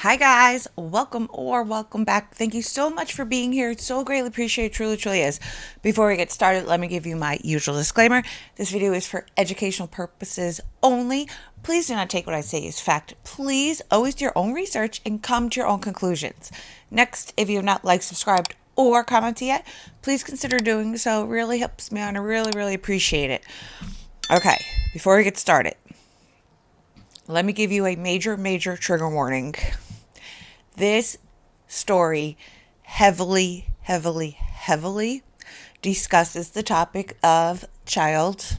Hi guys, welcome back. Thank you so much for being here. It's so greatly appreciated, truly is. Before we get started, let me give you my usual disclaimer. This video is for educational purposes only. Please do not take what I say as fact. Please always do your own research and come to your own conclusions. Next, if you have not liked, subscribed, or commented yet, please consider doing so. It really helps me out and I really appreciate it. Okay, before we get started, let me give you a major trigger warning. This story heavily discusses the topic of child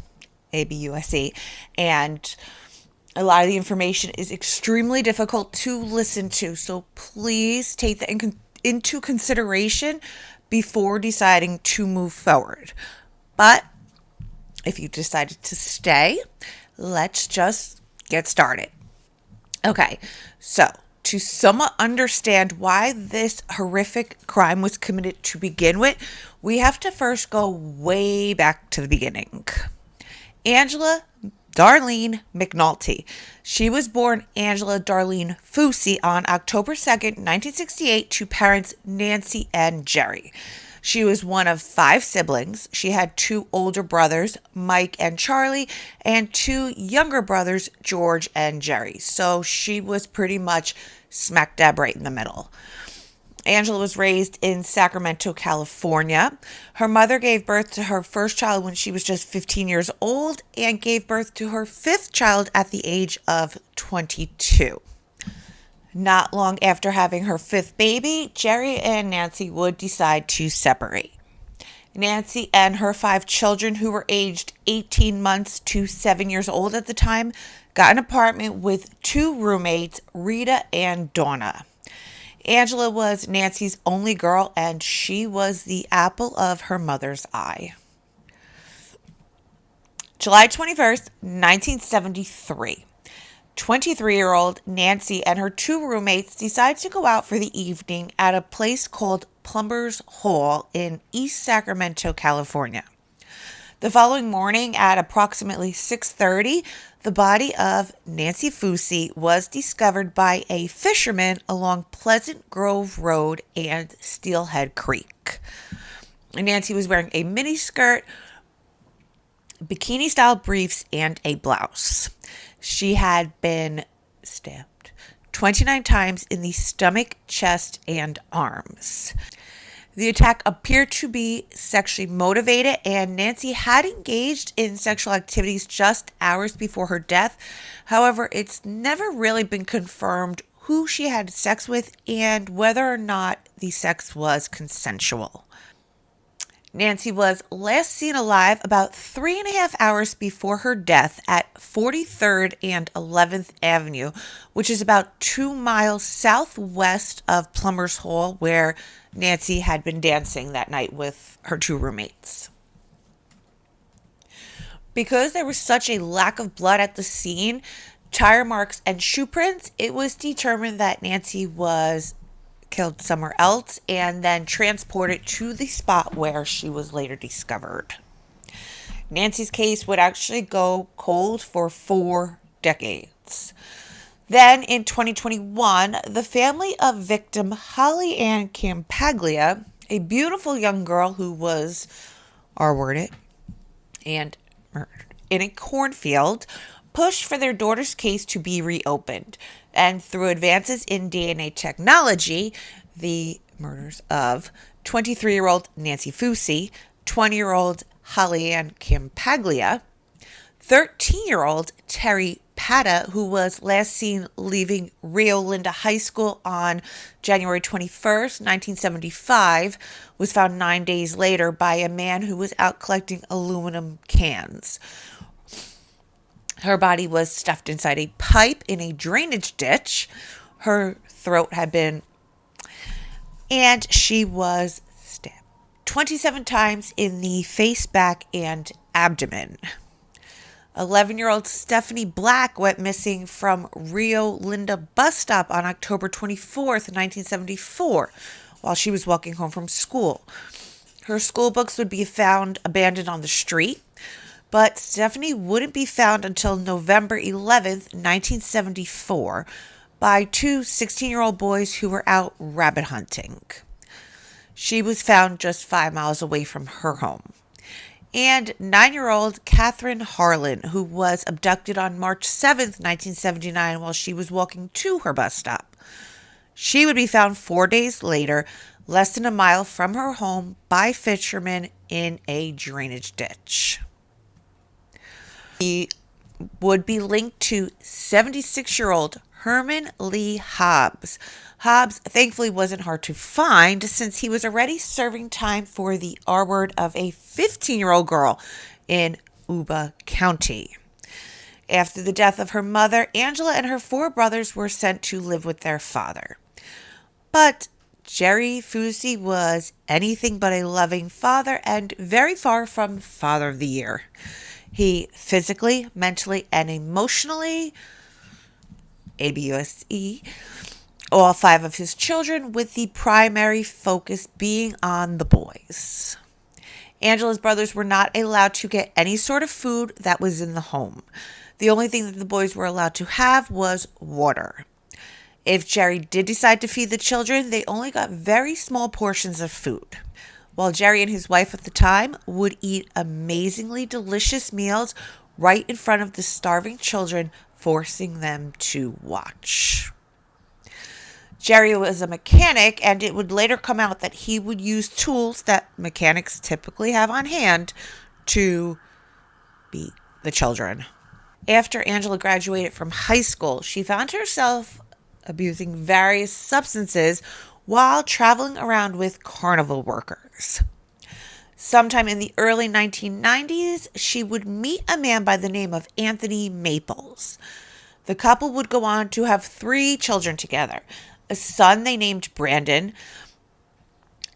abuse, and a lot of the information is extremely difficult to listen to. So please take that into consideration before deciding to move forward. But if you decided to stay, let's just get started. Okay, so to somewhat understand why this horrific crime was committed to begin with, we have to first go way back to the beginning. Angela Darlene McNulty. She was born Angela Darlene Fusi on October 2nd, 1968, to parents Nancy and Jerry. She was one of 5 siblings. She had 2 older brothers, Mike and Charlie, and 2 younger brothers, George and Jerry. So she was pretty much smack dab right in the middle. Angela was raised in Sacramento, California. Her mother gave birth to her first child when she was just 15 years old and gave birth to her 5th child at the age of 22. Not long after having her 5th baby, Jerry and Nancy would decide to separate. Nancy and her 5 children, who were aged 18 months to 7 years old at the time, got an apartment with 2 roommates, Rita and Donna. Angela was Nancy's only girl, and she was the apple of her mother's eye. July 21st, 1973. 23-year-old Nancy and her 2 roommates decided to go out for the evening at a place called Plumber's Hall in East Sacramento, California. The following morning at approximately 6:30, the body of Nancy Fusi was discovered by a fisherman along Pleasant Grove Road and Steelhead Creek. Nancy was wearing a miniskirt, bikini-style briefs, and a blouse. She had been stabbed 29 times in the stomach, chest, and arms. The attack appeared to be sexually motivated, and Nancy had engaged in sexual activities just hours before her death. However, it's never really been confirmed who she had sex with and whether or not the sex was consensual. Nancy was last seen alive about 3.5 hours before her death at 43rd and 11th Avenue, which is about 2 miles southwest of Plumber's Hall, where Nancy had been dancing that night with her 2 roommates. Because there was such a lack of blood at the scene, tire marks, and shoe prints, it was determined that Nancy was killed somewhere else and then transported to the spot where she was later discovered. Nancy's case would actually go cold for 4 decades. Then in 2021, the family of victim Holly Ann Campaglia, a beautiful young girl who was R-worded and murdered in a cornfield, pushed for their daughter's case to be reopened. And through advances in DNA technology, the murders of 23-year-old Nancy Fusi, 20-year-old Holly Ann Campaglia, 13-year-old Terry Pata, who was last seen leaving Rio Linda High School on January 21st, 1975, was found 9 days later by a man who was out collecting aluminum cans. Her body was stuffed inside a pipe in a drainage ditch. Her throat had been, and she was stabbed 27 times in the face, back, and abdomen. 11-year-old Stephanie Black went missing from Rio Linda bus stop on October 24th, 1974, while she was walking home from school. Her school books would be found abandoned on the street. But Stephanie wouldn't be found until November 11th, 1974, by two 16-year-old boys who were out rabbit hunting. She was found just 5 miles away from her home. And 9-year-old Catherine Harlan, who was abducted on March 7th, 1979, while she was walking to her bus stop. She would be found 4 days later, less than a mile from her home, by fishermen in a drainage ditch. He would be linked to 76-year-old Herman Lee Hobbs. Hobbs thankfully wasn't hard to find since he was already serving time for the R word of a 15-year-old girl in Yuba County. After the death of her mother, Angela and her 4 brothers were sent to live with their father. But Jerry Fusi was anything but a loving father and very far from Father of the Year. He physically, mentally, and emotionally abuse all 5 of his children, with the primary focus being on the boys. Angela's brothers were not allowed to get any sort of food that was in the home. The only thing that the boys were allowed to have was water. If Jerry did decide to feed the children, they only got very small portions of food. While Jerry and his wife at the time would eat amazingly delicious meals right in front of the starving children, forcing them to watch. Jerry was a mechanic, and it would later come out that he would use tools that mechanics typically have on hand to beat the children. After Angela graduated from high school, she found herself abusing various substances while traveling around with carnival workers. Sometime in the early 1990s, she would meet a man by the name of Anthony Maples. The couple would go on to have 3 children together: a son they named Brandon,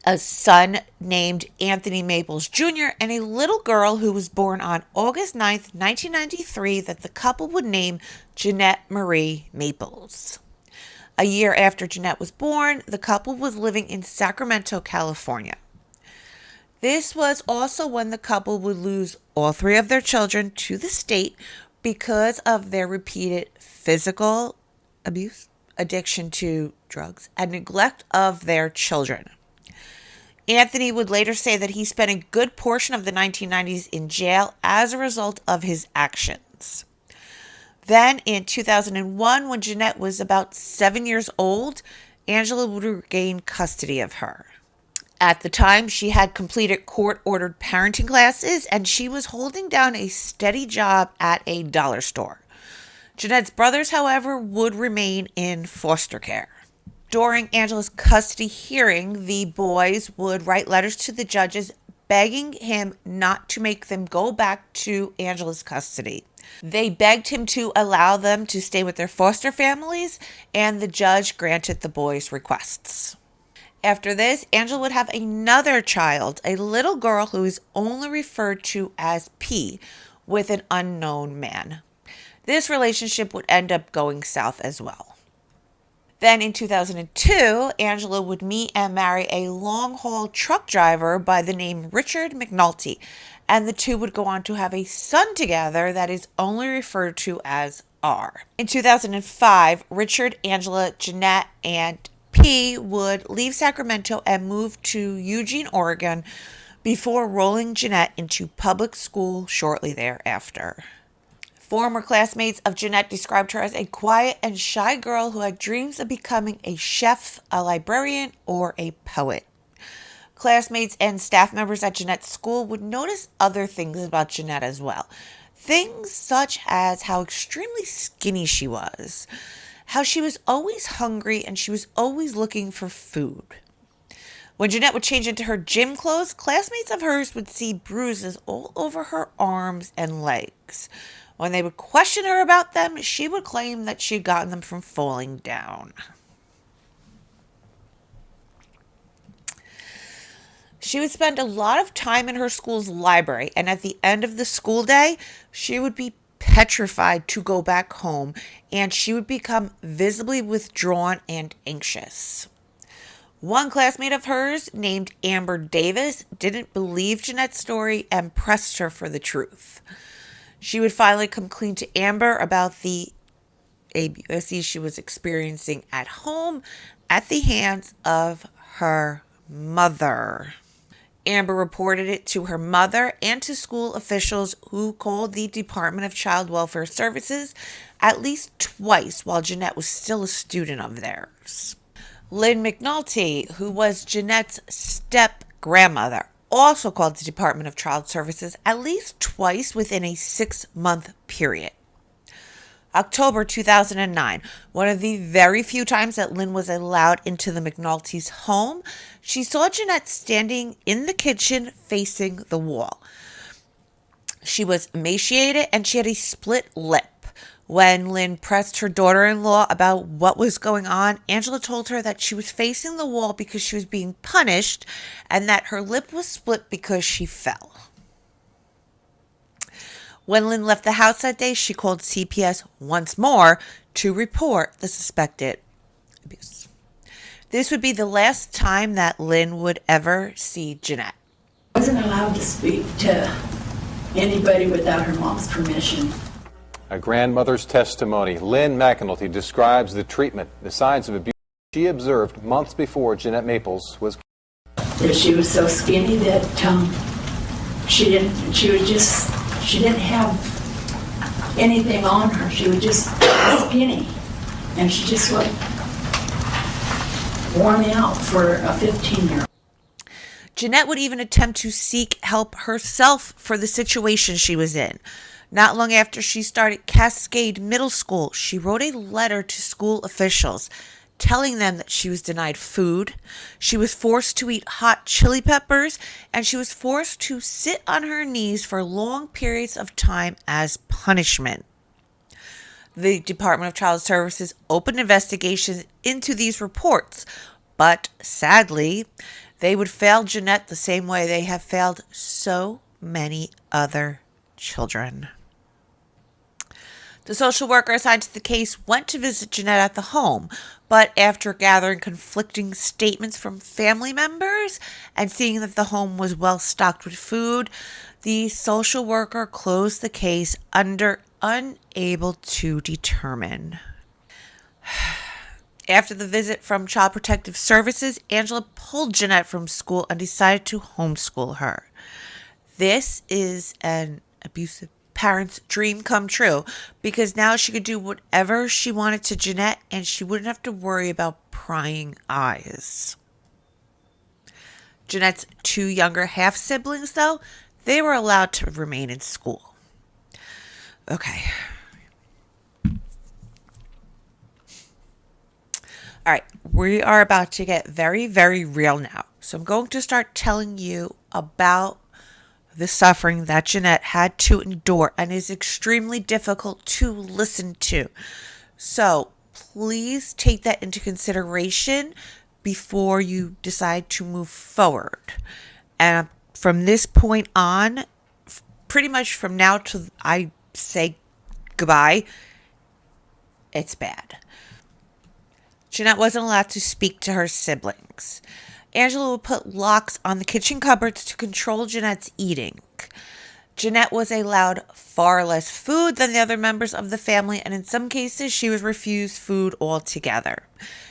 a son named Anthony Maples Jr., and a little girl who was born on August 9th, 1993, that the couple would name Jeanette Marie Maples. A year after Jeanette was born, the couple was living in Sacramento, California. This was also when the couple would lose all 3 of their children to the state because of their repeated physical abuse, addiction to drugs, and neglect of their children. Anthony would later say that he spent a good portion of the 1990s in jail as a result of his actions. Then in 2001, when Jeanette was about 7 years old, Angela would regain custody of her. At the time, she had completed court-ordered parenting classes, and she was holding down a steady job at a dollar store. Jeanette's brothers, however, would remain in foster care. During Angela's custody hearing, the boys would write letters to the judges begging him not to make them go back to Angela's custody. They begged him to allow them to stay with their foster families, and the judge granted the boys' requests. After this, Angela would have another child, a little girl who is only referred to as P, with an unknown man. This relationship would end up going south as well. Then in 2002, Angela would meet and marry a long-haul truck driver by the name Richard McNulty, and the two would go on to have a son together that is only referred to as R. In 2005, Richard, Angela, Jeanette, and P would leave Sacramento and move to Eugene, Oregon, before rolling Jeanette into public school shortly thereafter. Former classmates of Jeanette described her as a quiet and shy girl who had dreams of becoming a chef, a librarian, or a poet. Classmates and staff members at Jeanette's school would notice other things about Jeanette as well. Things such as how extremely skinny she was, how she was always hungry, and she was always looking for food. When Jeanette would change into her gym clothes, classmates of hers would see bruises all over her arms and legs. When they would question her about them, she would claim that she'd gotten them from falling down. She would spend a lot of time in her school's library, and at the end of the school day, she would be petrified to go back home, and she would become visibly withdrawn and anxious. One classmate of hers, named Amber Davis, didn't believe Jeanette's story and pressed her for the truth. She would finally come clean to Amber about the ABUSE she was experiencing at home at the hands of her mother. Amber reported it to her mother and to school officials, who called the Department of Child Welfare Services at least twice while Jeanette was still a student of theirs. Lynn McNulty, who was Jeanette's step-grandmother, also called the Department of Child Services at least twice within a 6-month period. October 2009, one of the very few times that Lynn was allowed into the McNulty's home, she saw Jeanette standing in the kitchen facing the wall. She was emaciated and she had a split lip. When Lynn pressed her daughter-in-law about what was going on, Angela told her that she was facing the wall because she was being punished and that her lip was split because she fell. When Lynn left the house that day, she called CPS once more to report the suspected abuse. This would be the last time that Lynn would ever see Jeanette. I wasn't allowed to speak to anybody without her mom's permission. A grandmother's testimony. Lynn McNulty describes the treatment, the signs of abuse she observed months before Jeanette Maples was That she was so skinny that she didn't have anything on her. She was just skinny. And she just like wore me out for a 15-year-old. Jeanette would even attempt to seek help herself for the situation she was in. Not long after she started Cascade Middle School, she wrote a letter to school officials telling them that she was denied food, she was forced to eat hot chili peppers, and she was forced to sit on her knees for long periods of time as punishment. The Department of Child Services opened investigations into these reports, but sadly, they would fail Jeanette the same way they have failed so many other children. The social worker assigned to the case went to visit Jeanette at the home, but after gathering conflicting statements from family members and seeing that the home was well stocked with food, the social worker closed the case under unable to determine. After the visit from Child Protective Services, Angela pulled Jeanette from school and decided to homeschool her. This is an abusive parent's dream come true, because now she could do whatever she wanted to Jeanette and she wouldn't have to worry about prying eyes. Jeanette's 2 younger half-siblings, though, they were allowed to remain in school. Okay. All right, we are about to get very, very real now. So I'm going to start telling you about the suffering that Jeanette had to endure and is extremely difficult to listen to. So please take that into consideration before you decide to move forward. And from this point on, pretty much from now till I say goodbye, it's bad. Jeanette wasn't allowed to speak to her siblings. Angela would put locks on the kitchen cupboards to control Jeanette's eating. Jeanette was allowed far less food than the other members of the family, and in some cases, she was refused food altogether.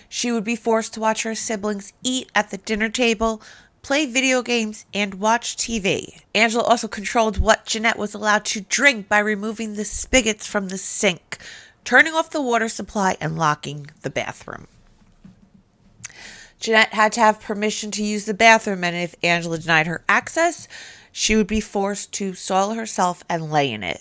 She would be forced to watch her siblings eat at the dinner table, play video games, and watch TV. Angela also controlled what Jeanette was allowed to drink by removing the spigots from the sink, turning off the water supply, and locking the bathroom. Jeanette had to have permission to use the bathroom, and if Angela denied her access, she would be forced to soil herself and lay in it.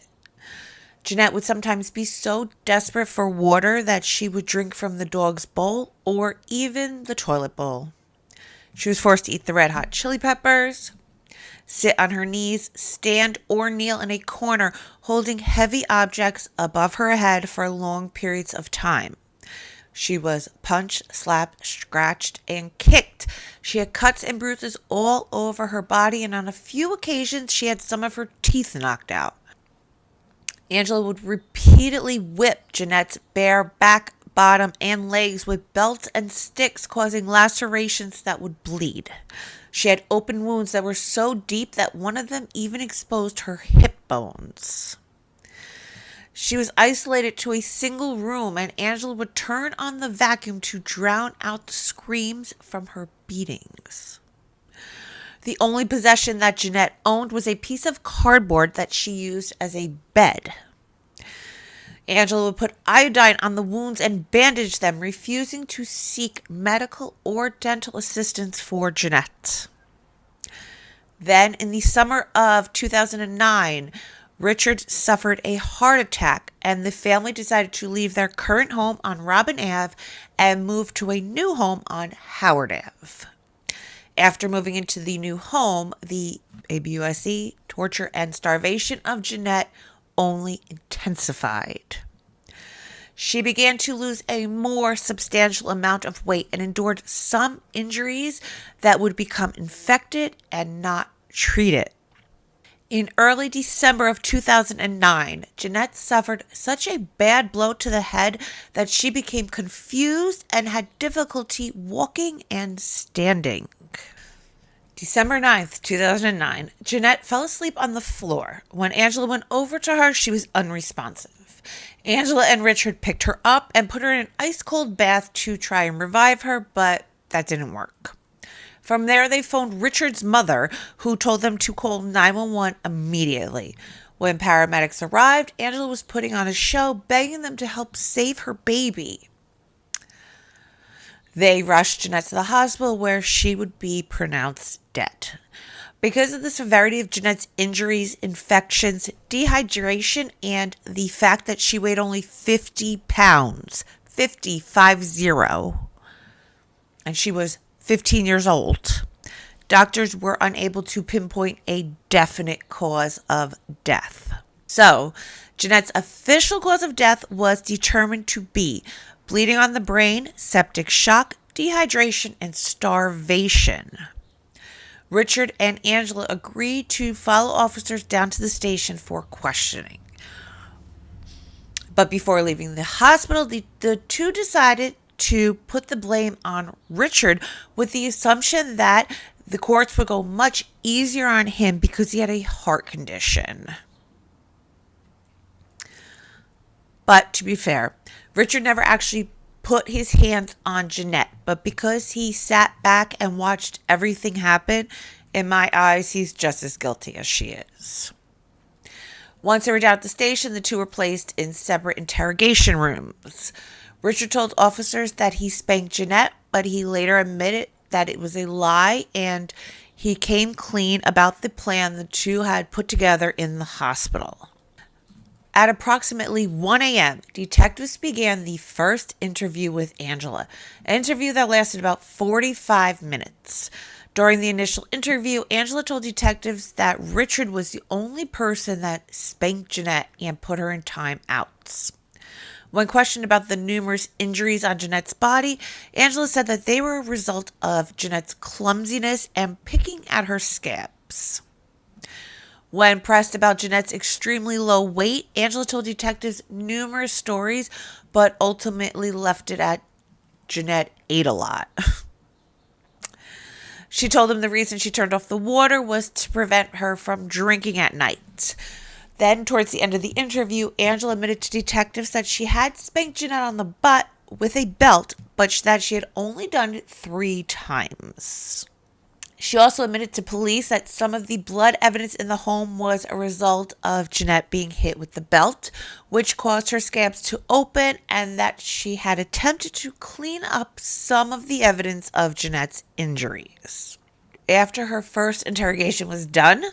Jeanette would sometimes be so desperate for water that she would drink from the dog's bowl or even the toilet bowl. She was forced to eat the red hot chili peppers, sit on her knees, stand or kneel in a corner holding heavy objects above her head for long periods of time. She was punched, slapped, scratched, and kicked. She had cuts and bruises all over her body, and on a few occasions, she had some of her teeth knocked out. Angela would repeatedly whip Jeanette's bare back, bottom, and legs with belts and sticks, causing lacerations that would bleed. She had open wounds that were so deep that one of them even exposed her hip bones. She was isolated to a single room, and Angela would turn on the vacuum to drown out the screams from her beatings. The only possession that Jeanette owned was a piece of cardboard that she used as a bed. Angela would put iodine on the wounds and bandage them, refusing to seek medical or dental assistance for Jeanette. Then, in the summer of 2009, Richard suffered a heart attack, and the family decided to leave their current home on Robin Ave and move to a new home on Howard Ave. After moving into the new home, the ABUSE, torture, and starvation of Jeanette only intensified. She began to lose a more substantial amount of weight and endured some injuries that would become infected and not treated. In early December of 2009, Jeanette suffered such a bad blow to the head that she became confused and had difficulty walking and standing. December 9th, 2009, Jeanette fell asleep on the floor. When Angela went over to her, she was unresponsive. Angela and Richard picked her up and put her in an ice-cold bath to try and revive her, but that didn't work. From there, they phoned Richard's mother, who told them to call 911 immediately. When paramedics arrived, Angela was putting on a show, begging them to help save her baby. They rushed Jeanette to the hospital, where she would be pronounced dead. Because of the severity of Jeanette's injuries, infections, dehydration, and the fact that she weighed only 50 pounds, 50, and she was 15 years old, doctors were unable to pinpoint a definite cause of death. So, Jeanette's official cause of death was determined to be bleeding on the brain, septic shock, dehydration, and starvation. Richard and Angela agreed to follow officers down to the station for questioning. But before leaving the hospital, the two decided to put the blame on Richard, with the assumption that the courts would go much easier on him because he had a heart condition. But to be fair, Richard never actually put his hands on Jeanette, but because he sat back and watched everything happen, in my eyes, he's just as guilty as she is. Once they were down at the station, the two were placed in separate interrogation rooms. Richard told officers that he spanked Jeanette, but he later admitted that it was a lie, and he came clean about the plan the two had put together in the hospital. At approximately 1 a.m., detectives began the first interview with Angela, an interview that lasted about 45 minutes. During the initial interview, Angela told detectives that Richard was the only person that spanked Jeanette and put her in timeouts. When questioned about the numerous injuries on Jeanette's body, Angela said that they were a result of Jeanette's clumsiness and picking at her scabs. When pressed about Jeanette's extremely low weight, Angela told detectives numerous stories, but ultimately left it at Jeanette ate a lot. She told them the reason she turned off the water was to prevent her from drinking at night. Then, towards the end of the interview, Angela admitted to detectives that she had spanked Jeanette on the butt with a belt, but that she had only done it 3 times. She also admitted to police that some of the blood evidence in the home was a result of Jeanette being hit with the belt, which caused her scabs to open, and that she had attempted to clean up some of the evidence of Jeanette's injuries. After her first interrogation was done,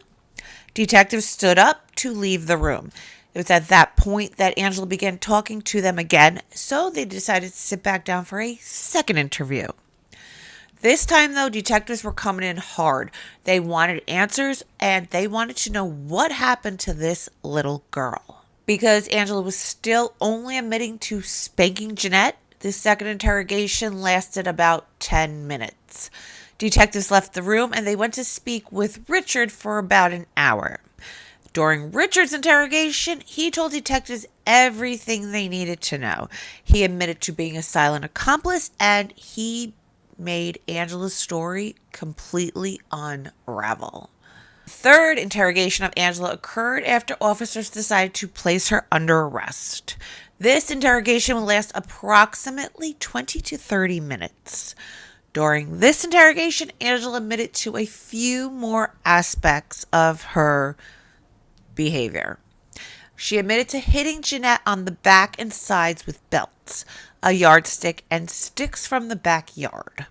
detectives stood up to leave the room. It was at that point that Angela began talking to them again, so they decided to sit back down for a second interview. This time, though, detectives were coming in hard. They wanted answers, and they wanted to know what happened to this little girl. Because Angela was still only admitting to spanking Jeanette, the second interrogation lasted about 10 minutes. Detectives left the room, and they went to speak with Richard for about an hour. During Richard's interrogation, he told detectives everything they needed to know. He admitted to being a silent accomplice, and he made Angela's story completely unravel. Third interrogation of Angela occurred after officers decided to place her under arrest. This interrogation will last approximately 20 to 30 minutes. During this interrogation, Angela admitted to a few more aspects of her behavior. She admitted to hitting Jeanette on the back and sides with belts, a yardstick, and sticks from the backyard.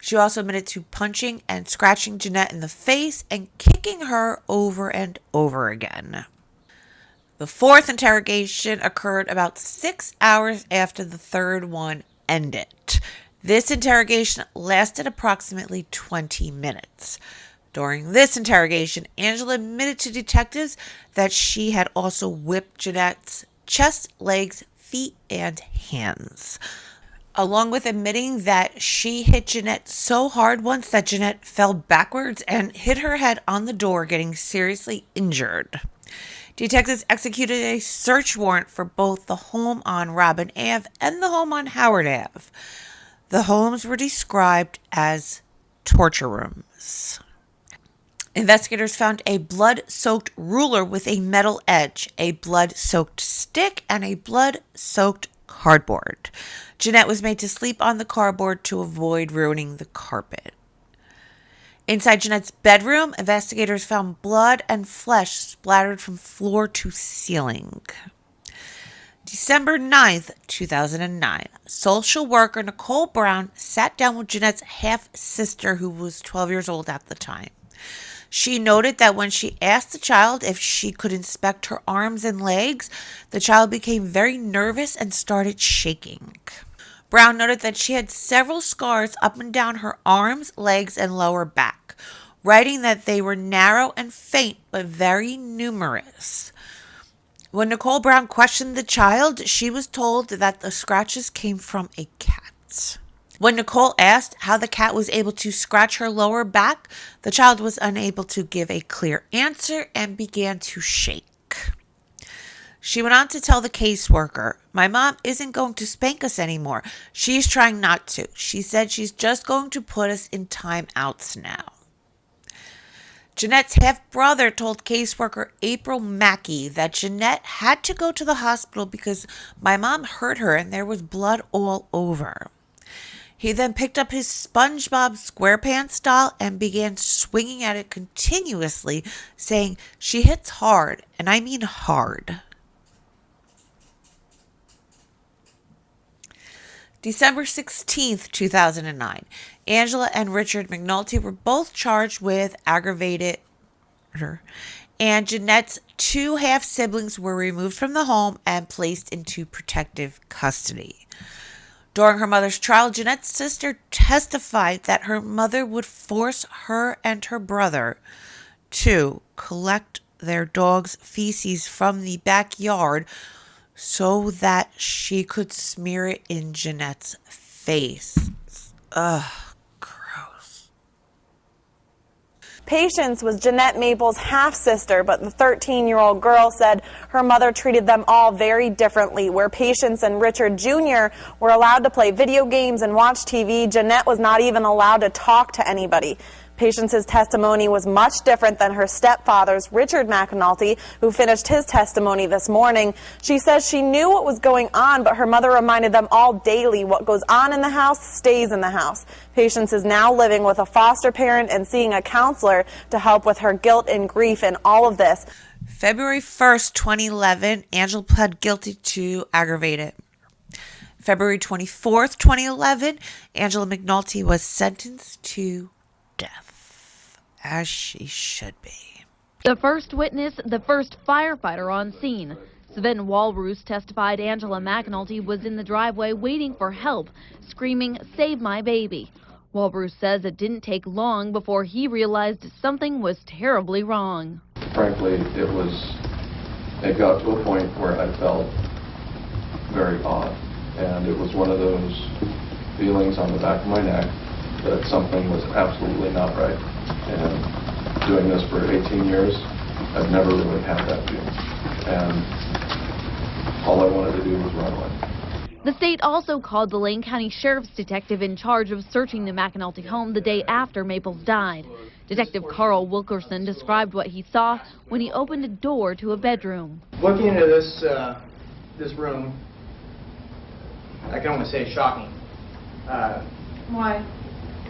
She also admitted to punching and scratching Jeanette in the face and kicking her over and over again. The fourth interrogation occurred about 6 hours after the third one ended. This interrogation lasted approximately 20 minutes. During this interrogation, Angela admitted to detectives that she had also whipped Jeanette's chest, legs, feet, and hands, along with admitting that she hit Jeanette so hard once that Jeanette fell backwards and hit her head on the door, getting seriously injured. Detectives executed a search warrant for both the home on Robin Ave and the home on Howard Ave. The homes were described as torture rooms. Investigators found a blood-soaked ruler with a metal edge, a blood-soaked stick, and a blood-soaked cardboard. Jeanette was made to sleep on the cardboard to avoid ruining the carpet. Inside Jeanette's bedroom, investigators found blood and flesh splattered from floor to ceiling. December 9th, 2009, social worker Nicole Brown sat down with Jeanette's half-sister, who was 12 years old at the time. She noted that when she asked the child if she could inspect her arms and legs, the child became very nervous and started shaking. Brown noted that she had several scars up and down her arms, legs, and lower back, writing that they were narrow and faint but very numerous. When Nicole Brown questioned the child, she was told that the scratches came from a cat. When Nicole asked how the cat was able to scratch her lower back, the child was unable to give a clear answer and began to shake. She went on to tell the caseworker, "My mom isn't going to spank us anymore. She's trying not to. She said she's just going to put us in timeouts now." Jeanette's half-brother told caseworker April Mackey that Jeanette had to go to the hospital because my mom hurt her and there was blood all over. He then picked up his SpongeBob SquarePants doll and began swinging at it continuously, saying, "She hits hard, and I mean hard." December 16th, 2009, Angela and Richard McNulty were both charged with aggravated murder, and Jeanette's two half-siblings were removed from the home and placed into protective custody. During her mother's trial, Jeanette's sister testified that her mother would force her and her brother to collect their dog's feces from the backyard so that she could smear it in Jeanette's face. Ugh, gross. Patience was Jeanette Maples' half-sister, but the 13-year-old girl said her mother treated them all very differently. Where Patience and Richard Jr. were allowed to play video games and watch TV, Jeanette was not even allowed to talk to anybody. Patience's testimony was much different than her stepfather's, Richard McNulty, who finished his testimony this morning. She says she knew what was going on, but her mother reminded them all daily what goes on in the house stays in the house. Patience is now living with a foster parent and seeing a counselor to help with her guilt and grief in all of this. February 1st, 2011, Angela pled guilty to aggravated murder. February 24th, 2011, Angela McNulty was sentenced to death, as she should be. The first witness, the first firefighter on scene. Sven Walrus testified Angela McNulty was in the driveway waiting for help, screaming, "Save my baby." Walrus says it didn't take long before he realized something was terribly wrong. Frankly, it got to a point where I felt very odd, and it was one of those feelings on the back of my neck that something was absolutely not right. And doing this for 18 years, I've never really had that feeling. And all I wanted to do was run away. The state also called the Lane County Sheriff's detective in charge of searching the McNulty home the day after Maples died. Detective Carl Wilkerson described what he saw when he opened a door to a bedroom. Looking into this room, I can only say shocking. Why?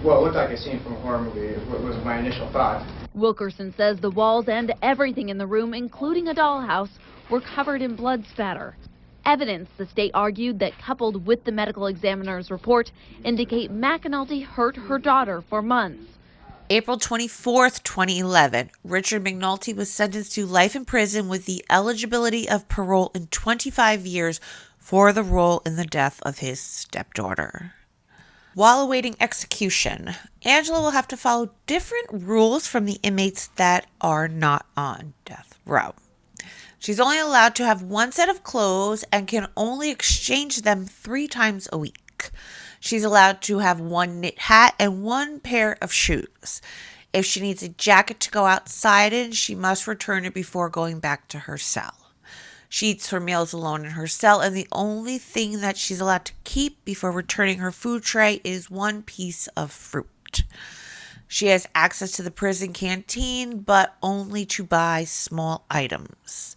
Well, it looked like a scene from a horror movie. It was my initial thought. Wilkerson says the walls and everything in the room, including a dollhouse, were covered in blood spatter. Evidence, the state argued, that coupled with the medical examiner's report indicate McAnulty hurt her daughter for months. April 24th, 2011, Richard McNulty was sentenced to life in prison with the eligibility of parole in 25 years for the role in the death of his stepdaughter. While awaiting execution, Angela will have to follow different rules from the inmates that are not on death row. She's only allowed to have one set of clothes and can only exchange them 3 times a week. She's allowed to have one knit hat and one pair of shoes. If she needs a jacket to go outside in, she must return it before going back to her cell. She eats her meals alone in her cell, and the only thing that she's allowed to keep before returning her food tray is one piece of fruit. She has access to the prison canteen, but only to buy small items.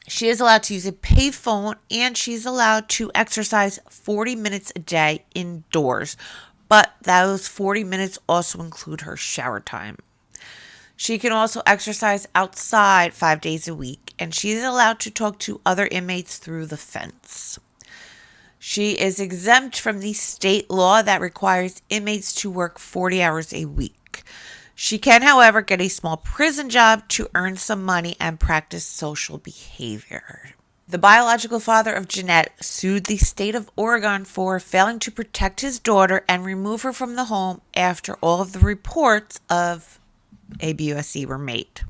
She is allowed to use a payphone, and she's allowed to exercise 40 minutes a day indoors, but those 40 minutes also include her shower time. She can also exercise outside 5 days a week, and she is allowed to talk to other inmates through the fence. She is exempt from the state law that requires inmates to work 40 hours a week. She can, however, get a small prison job to earn some money and practice social behavior. The biological father of Jeanette sued the state of Oregon for failing to protect his daughter and remove her from the home after all of the reports of ABUSC were made.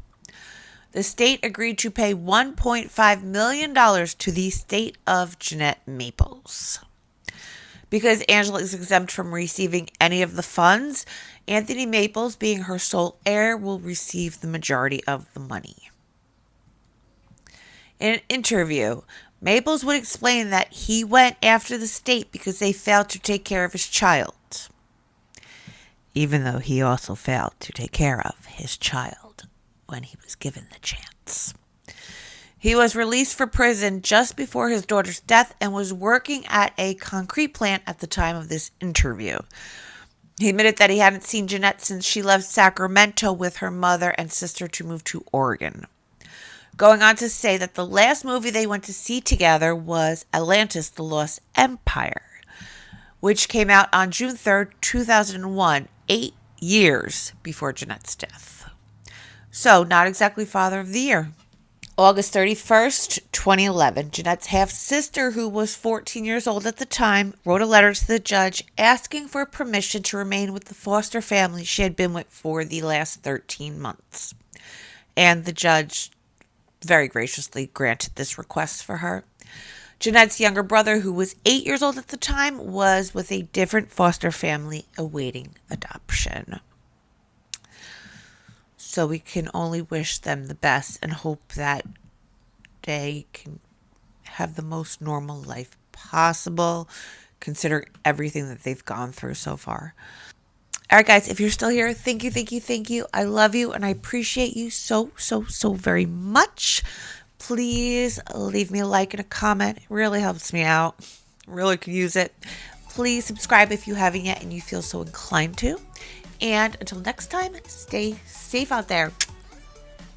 The state agreed to pay $1.5 million to the state of Jeanette Maples. Because Angela is exempt from receiving any of the funds, Anthony Maples, being her sole heir, will receive the majority of the money. In an interview, Maples would explain that he went after the state because they failed to take care of his child, even though he also failed to take care of his child when he was given the chance. He was released from prison just before his daughter's death and was working at a concrete plant at the time of this interview. He admitted that he hadn't seen Jeanette since she left Sacramento with her mother and sister to move to Oregon, going on to say that the last movie they went to see together was Atlantis: The Lost Empire, which came out on June 3rd, 2001, 8 years before Jeanette's death. So, not exactly Father of the Year. August 31st, 2011, Jeanette's half-sister, who was 14 years old at the time, wrote a letter to the judge asking for permission to remain with the foster family she had been with for the last 13 months. And the judge very graciously granted this request for her. Jeanette's younger brother, who was 8 years old at the time, was with a different foster family awaiting adoption. So we can only wish them the best and hope that they can have the most normal life possible, considering everything that they've gone through so far. All right, guys, if you're still here, thank you, thank you, thank you. I love you, and I appreciate you so, so, so very much. Please leave me a like and a comment. It really helps me out. Really could use it. Please subscribe if you haven't yet and you feel so inclined to. And until next time, stay safe out there.